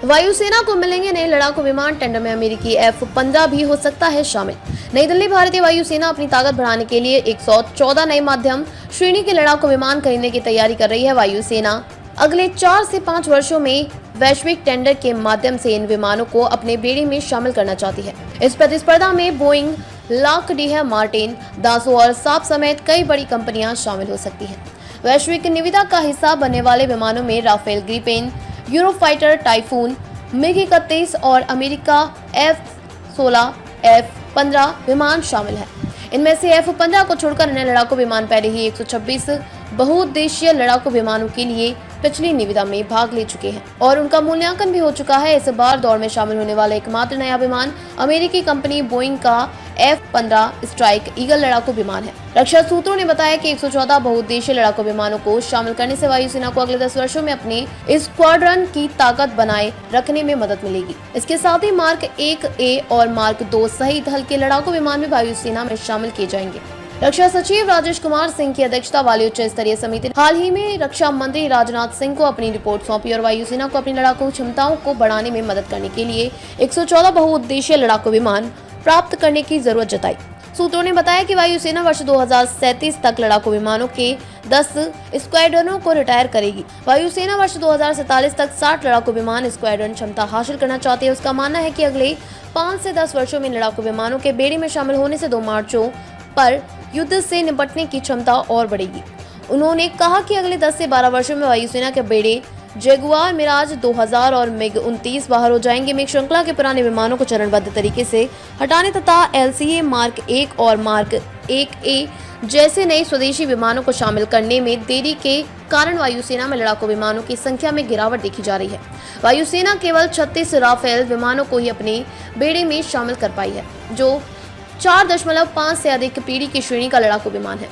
वायुसेना को मिलेंगे नए लड़ाकू विमान, टेंडर में अमेरिकी F-15 भी हो सकता है शामिल। नई दिल्ली। भारतीय वायुसेना अपनी ताकत बढ़ाने के लिए 114 नए मध्यम श्रेणी के लड़ाकू विमान खरीदने की तैयारी कर रही है। वायुसेना अगले 4 से 5 वर्षों में वैश्विक टेंडर के माध्यम से इन विमानों को अपने बेड़े में शामिल करना चाहती है। इस प्रतिस्पर्धा में बोइंग, लॉकहीड मार्टिन, दासो और साप समेत कई बड़ी कंपनियां शामिल हो सकती हैं। वैश्विक निविदा का हिस्सा बनने वाले विमानों में Rafale Gripen, Eurofighter typhoon, MiG-31 और अमेरिका F-16, F-15 विमान शामिल हैं। इनमें से F-15 को छोड़कर अन्य लड़ाकू विमान पहले ही 126 बहुउद्देशीय लड़ाकू विमानों के लिए पिछली निविदा में भाग ले चुके हैं और उनका मूल्यांकन भी हो चुका है। इस बार दौड़ में शामिल होने वाला एकमात्र नया विमान अमेरिकी कंपनी बोइंग का F-15 स्ट्राइक ईगल लड़ाकू विमान है। रक्षा सूत्रों ने बताया कि 114 बहुउद्देशीय लड़ाकू विमानों को शामिल करने से वायुसेना को अगले 10 वर्षों में अपने स्क्वाड्रन की ताकत बनाए रखने में मदद मिलेगी। इसके साथ ही मार्क 1A और मार्क 2 सहित हल्के लड़ाकू विमान भी वायुसेना में शामिल किए जाएंगे। रक्षा सचिव राजेश कुमार सिंह की अध्यक्षता वाली उच्च स्तरीय समिति ने हाल ही में रक्षा मंत्री राजनाथ सिंह को अपनी रिपोर्ट सौंपी और वायुसेना को अपनी लड़ाकू क्षमताओं को बढ़ाने में मदद करने के लिए 114 बहुउद्देशीय लड़ाकू विमान प्राप्त करने की जरूरत जताई। सूत्रों ने बताया कि वायुसेना वर्ष 2037 तक लड़ाकू विमानों के 10 स्क्वाड्रनों को रिटायर करेगी। वायुसेना वर्ष 2047 तक 60 लड़ाकू विमान स्क्वाड्रन क्षमता हासिल करना चाहती है। उसका मानना है कि अगले 5 से 10 वर्षों में लड़ाकू विमानों के बेड़े में शामिल होने से 2 मार्चों पर युद्ध से निपटने की क्षमता और बढ़ेगी। उन्होंने कहा कि अगले 10 से 12 वर्षों में वायुसेना के बेड़े जगुआर, मिराज 2000 और MiG-29 बाहर हो जाएंगे। MiG श्रृंखला के पुराने विमानों को चरणबद्ध तरीके से हटाने तथा LCA मार्क 1 और मार्क 1A जैसे नए स्वदेशी विमानों को शामिल करने में देरी के कारण वायुसेना में लड़ाकू विमानों की संख्या में गिरावट देखी जा रही है। वायुसेना केवल 36 राफेल विमानों को ही अपने बेड़े में शामिल कर पाई है, जो 4.5 से अधिक पीढ़ी की श्रेणी का लड़ाकू विमान है।